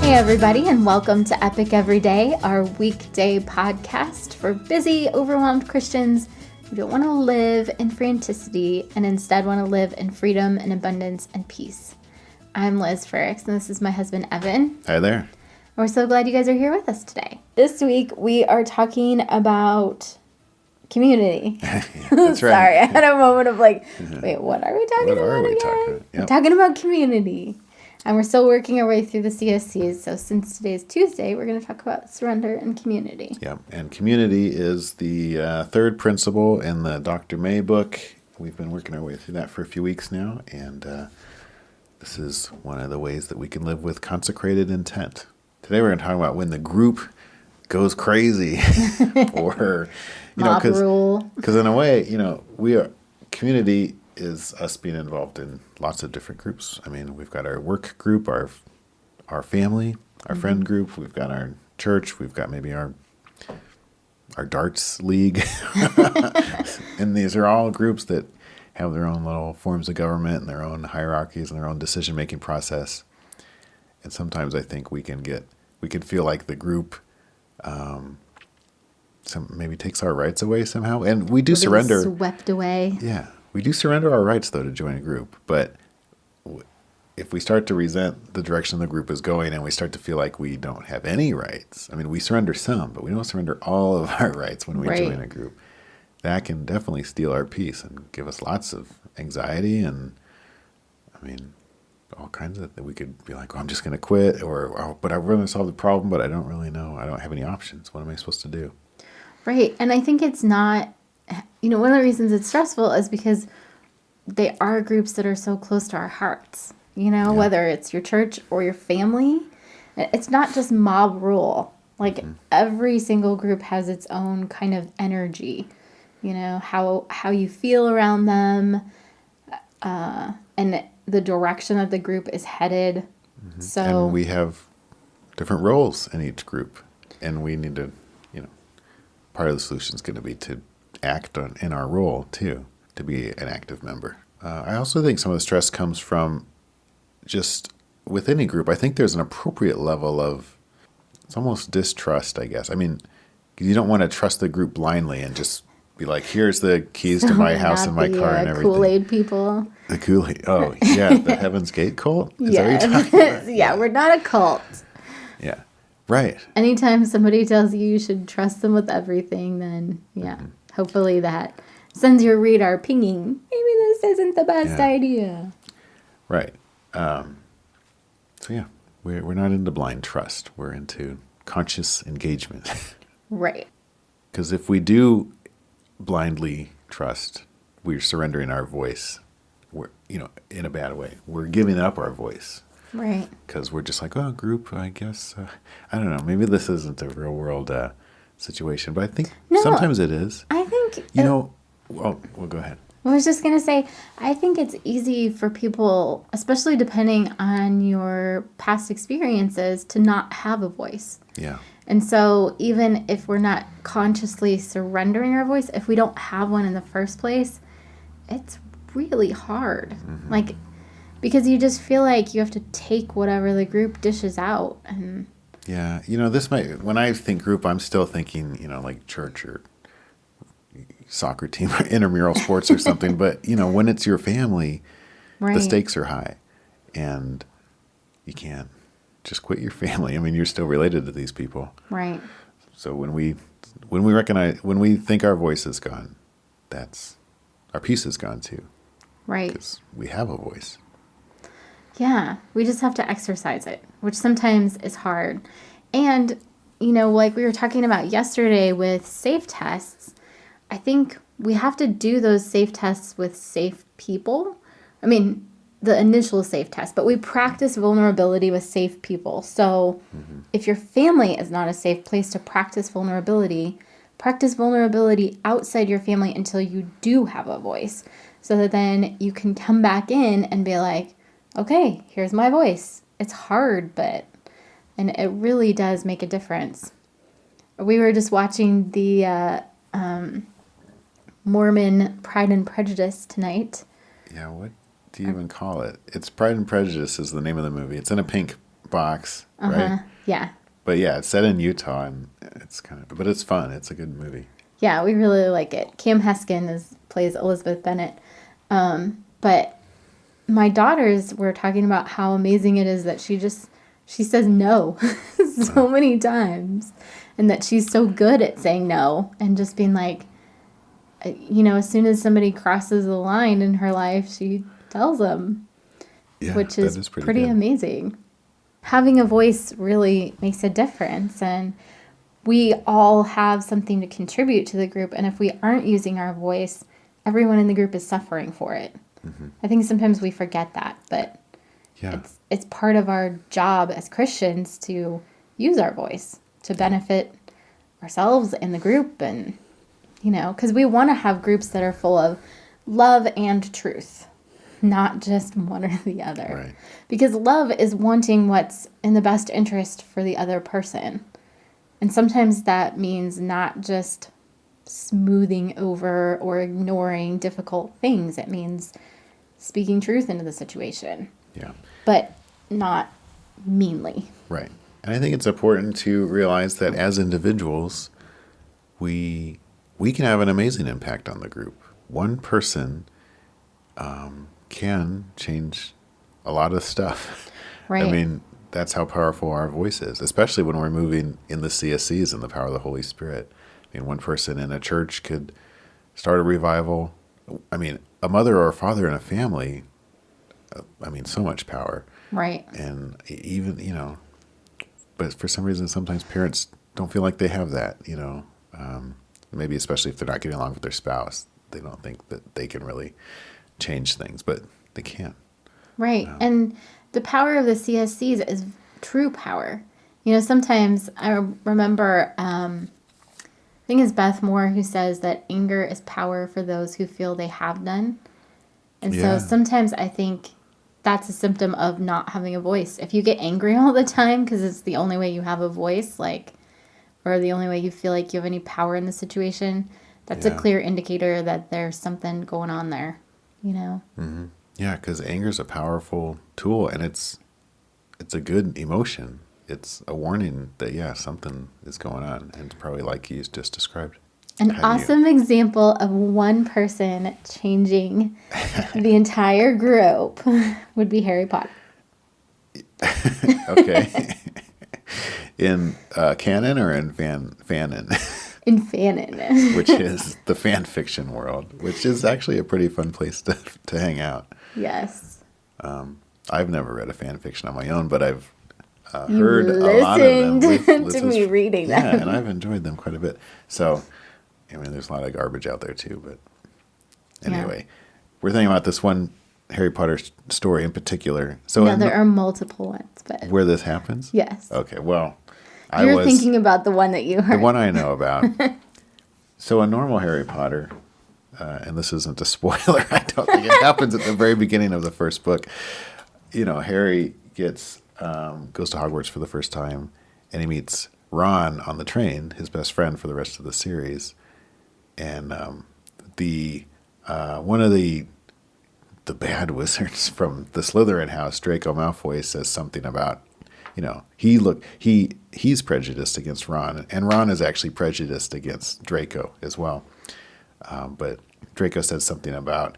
Hey everybody, and welcome to Epic Everyday, our weekday podcast for busy, overwhelmed Christians who don't want to live in franticity and instead want to live in freedom and abundance and peace. I'm Liz Frericks, and this is my husband, Evan. Hi there. And we're so glad you guys are here with us today. This week, we are talking about community. That's right. Sorry, I had a moment of like, wait, what are we talking about again? Yep. We're talking about community. And we're still working our way through the CSCs. So since today is Tuesday, we're going to talk about surrender and community. Yeah, and community is the third principle in the Dr. May book. We've been working our way through that for a few weeks now, and this is one of the ways that we can live with consecrated intent. Today we're going to talk about when the group goes crazy, or mob rule. Because in a way, community is us being involved in lots of different groups. I mean, we've got our work group, our family, our friend group. We've got our church. We've got maybe our darts league. And these are all groups that have their own little forms of government and their own hierarchies and their own decision-making process. And sometimes I think we can feel like the group maybe takes our rights away somehow. And we do surrender. Swept away. Yeah. We do surrender our rights, though, to join a group. But if we start to resent the direction the group is going and we start to feel like we don't have any rights, I mean, we surrender some, but we don't surrender all of our rights when we join a group. That can definitely steal our peace and give us lots of anxiety and, I mean, all kinds of that we could be like, I'm just going to quit, or, but I really solve the problem, but I don't really know. I don't have any options. What am I supposed to do? Right. And I think it's not... one of the reasons it's stressful is because they are groups that are so close to our hearts, whether it's your church or your family. It's not just mob rule. Like every single group has its own kind of energy, how you feel around them, and the direction that the group is headed. Mm-hmm. So, and we have different roles in each group, and we need to, part of the solution is going to be to act in our role too, to be an active member. I also think some of the stress comes from just with any group. I think there's an appropriate level of, it's almost distrust, I guess. I mean, you don't want to trust the group blindly and just be like, here's the keys to my house and my car and everything. Kool-Aid people. The Kool-Aid. Oh, yeah, the Heaven's Gate cult? Is that what you're talking about? Yeah, we're not a cult. Yeah, right. Anytime somebody tells you should trust them with everything, then hopefully that sends your radar pinging. Maybe this isn't the best idea. Right. We're not into blind trust. We're into conscious engagement. Right. Because if we do blindly trust, we're surrendering our voice. We're, in a bad way. We're giving up our voice. Right. Because we're just like, group, I guess. I don't know. Maybe this isn't a real world situation, but I think sometimes it is. I think... well, go ahead. I was just going to say, I think it's easy for people, especially depending on your past experiences, to not have a voice. Yeah. And so even if we're not consciously surrendering our voice, if we don't have one in the first place, it's really hard. Mm-hmm. Like, because you just feel like you have to take whatever the group dishes out. And yeah, when I think group, I'm still thinking, like church or soccer team or intramural sports or something. But, when it's your family, the stakes are high. And you can't just quit your family. I mean, you're still related to these people. Right. So when we think our voice is gone, our peace is gone too. Right. Because we have a voice. Yeah, we just have to exercise it, which sometimes is hard. And, like we were talking about yesterday with safe tests, I think we have to do those safe tests with safe people. I mean, the initial safe test, but we practice vulnerability with safe people. So if your family is not a safe place to practice vulnerability outside your family until you do have a voice, so that then you can come back in and be like, okay, here's my voice. It's hard, and it really does make a difference. We were just watching the Mormon Pride and Prejudice tonight. Yeah, what do you even call it? It's Pride and Prejudice is the name of the movie. It's in a pink box, right? Yeah. But yeah, it's set in Utah, and but it's fun. It's a good movie. Yeah, we really like it. Kim Heskin plays Elizabeth Bennet. But my daughters were talking about how amazing it is that she says no so many times, and that she's so good at saying no and just being like, as soon as somebody crosses the line in her life, she tells them, Yeah, which that is pretty pretty good. amazing. Having a voice really makes a difference, and we all have something to contribute to the group, and if we aren't using our voice, everyone in the group is suffering for it. I think sometimes we forget that, but Yeah. it's part of our job as Christians to use our voice to benefit ourselves and the group, and because we want to have groups that are full of love and truth, not just one or the other. Right. Because love is wanting what's in the best interest for the other person. And sometimes that means not just smoothing over or ignoring difficult things. It means speaking truth into the situation, Yeah. but not meanly. Right. And I think it's important to realize that as individuals, we can have an amazing impact on the group. One person can change a lot of stuff. Right. I mean, that's how powerful our voice is, especially when we're moving in the CSCs and the power of the Holy Spirit. I mean, one person in a church could start a revival. I mean, a mother or a father in a family, so much power. Right. And even, but for some reason, sometimes parents don't feel like they have that, maybe especially if they're not getting along with their spouse. They don't think that they can really change things, but they can. Right. And the power of the CSCs is true power. Sometimes I remember, I think it's Beth Moore who says that anger is power for those who feel they have none. And Yeah. so sometimes I think that's a symptom of not having a voice. If you get angry all the time because it's the only way you have a voice, or the only way you feel like you have any power in the situation, that's a Yeah. clear indicator that there's something going on there, Yeah, because anger is a powerful tool, and it's a good emotion. It's a warning that, something is going on, and it's probably like you just described. An How do you- awesome example of one person changing the entire group would be Harry Potter. Okay. In canon or in fanon, In Fanon. which is the fan fiction world, which is actually a pretty fun place to hang out. Yes. I've never read a fan fiction on my own, but I've You heard a lot of them listened with to Liz's- me reading Yeah, them. and I've enjoyed them quite a bit. So, there's a lot of garbage out there too. But anyway, we're thinking about this one Harry Potter story in particular. So, No, there are multiple ones, but where this happens? yes. Okay, well, You're thinking about the one that you heard. the one I know about. So, a normal Harry Potter, and this isn't a spoiler, I don't think it happens at the very beginning of the first book. Harry goes to Hogwarts for the first time, and he meets Ron on the train, his best friend for the rest of the series. And one of the bad wizards from the Slytherin house, Draco Malfoy, says something about, he's prejudiced against Ron, and Ron is actually prejudiced against Draco as well. But Draco says something about,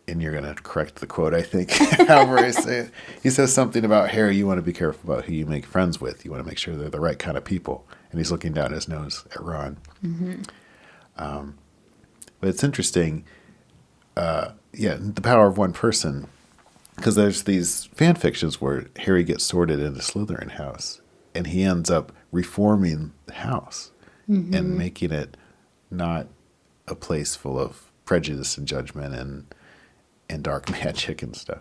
and you're going to correct the quote, I think, however I say it. He says something about, Harry, you want to be careful about who you make friends with. You want to make sure they're the right kind of people. And he's looking down his nose at Ron. Mm-hmm. But it's interesting, the power of one person, because there's these fan fictions where Harry gets sorted into Slytherin house, and he ends up reforming the house and making it not a place full of prejudice and judgment and dark magic and stuff.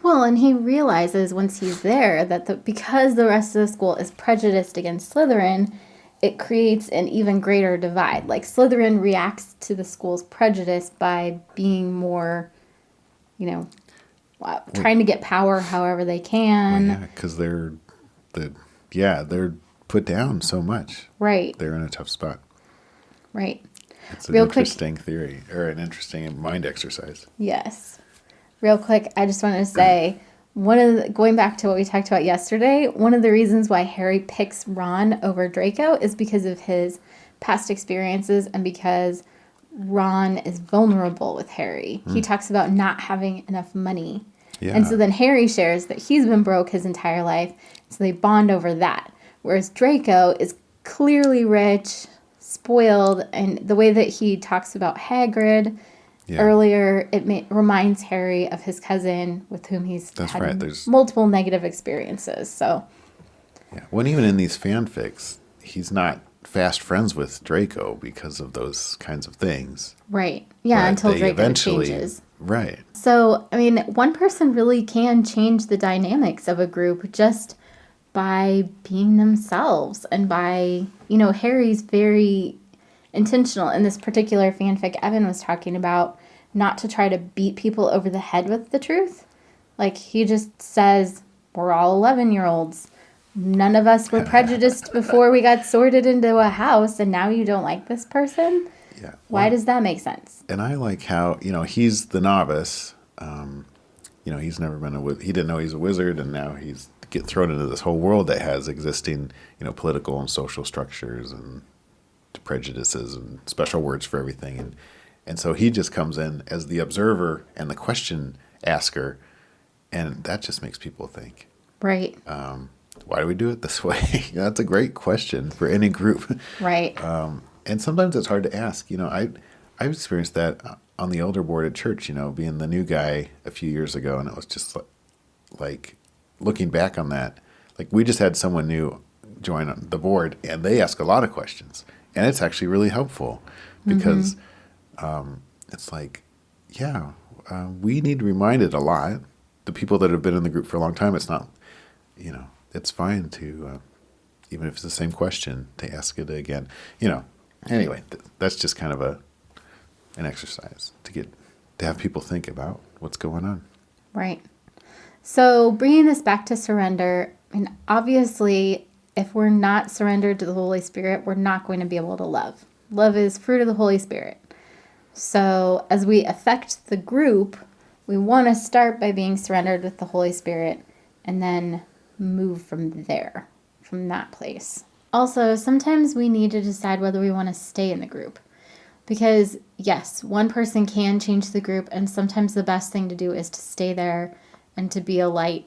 Well, and he realizes once he's there that because the rest of the school is prejudiced against Slytherin, it creates an even greater divide. Like, Slytherin reacts to the school's prejudice by being more, trying to get power however they can. Well, yeah, because they're put down so much. Right. They're in a tough spot. Right. It's an Real quick- interesting theory, or an interesting mind exercise. Yes. Real quick, I just wanted to say going back to what we talked about yesterday, one of the reasons why Harry picks Ron over Draco is because of his past experiences and because Ron is vulnerable with Harry. He talks about not having enough money. Yeah. And so then Harry shares that he's been broke his entire life, so they bond over that. Whereas Draco is clearly rich, spoiled, and the way that he talks about Hagrid earlier, it reminds Harry of his cousin with whom he's had multiple negative experiences. So, yeah. When even in these fanfics, he's not fast friends with Draco because of those kinds of things. Right. Yeah, but until Draco changes. Right. So, I mean, one person really can change the dynamics of a group just by being themselves and by, Harry's very intentional in this particular fanfic Evan was talking about, not to try to beat people over the head with the truth. Like, he just says, we're all 11-year-olds. None of us were prejudiced before we got sorted into a house, and now you don't like this person? Yeah. Why does that make sense? And I like how, he's the novice. He's never been he didn't know he's a wizard, and now he's get thrown into this whole world that has existing, political and social structures and prejudices and special words for everything. And so he just comes in as the observer and the question asker, and that just makes people think. Right. Why do we do it this way? That's a great question for any group. Right. And sometimes it's hard to ask. I've experienced that on the elder board at church, being the new guy a few years ago, and it was just like looking back on that, like we just had someone new join the board, and they ask a lot of questions, and it's actually really helpful because it's like, we need reminded a lot. The people that have been in the group for a long time, it's not, it's fine to, even if it's the same question, to ask it again. Anyway, that's just kind of an exercise to have people think about what's going on. Right. So bringing this back to surrender, obviously, if we're not surrendered to the Holy Spirit, we're not going to be able to love. Love is fruit of the Holy Spirit. So as we affect the group, we want to start by being surrendered with the Holy Spirit and then move from there, from that place. Also, sometimes we need to decide whether we want to stay in the group. Because, yes, one person can change the group, and sometimes the best thing to do is to stay there and to be a light,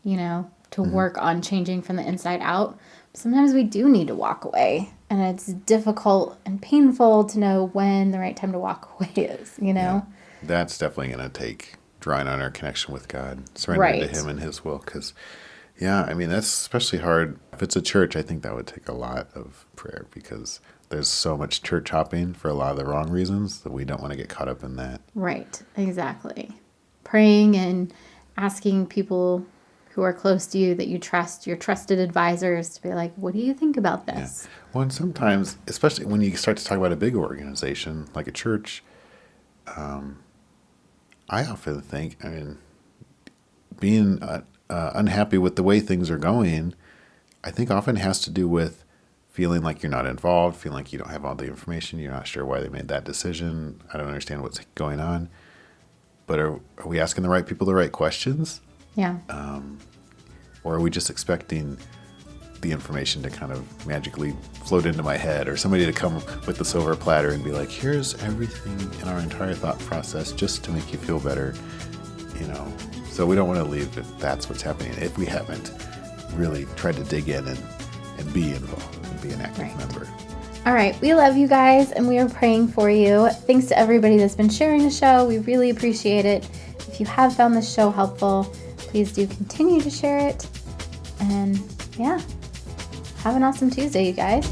to work on changing from the inside out. Sometimes we do need to walk away, and it's difficult and painful to know when the right time to walk away is, Yeah. That's definitely going to take drawing on our connection with God, surrendering to Him and His will, because that's especially hard. If it's a church, I think that would take a lot of prayer because there's so much church hopping for a lot of the wrong reasons that we don't want to get caught up in that. Right, exactly. Praying and asking people who are close to you that you trust, your trusted advisors, to be like, what do you think about this? Yeah. Well, and sometimes, especially when you start to talk about a big organization like a church, I often think, being unhappy with the way things are going, I think often has to do with feeling like you're not involved, feeling like you don't have all the information, you're not sure why they made that decision, I don't understand what's going on. But are we asking the right people the right questions? Yeah. Or are we just expecting the information to kind of magically float into my head, or somebody to come with the silver platter and be like, here's everything in our entire thought process just to make you feel better, So we don't want to leave if that's what's happening, if we haven't really tried to dig in and be involved and be an active member. All right. We love you guys, and we are praying for you. Thanks to everybody that's been sharing the show. We really appreciate it. If you have found this show helpful, please do continue to share it. And have an awesome Tuesday, you guys.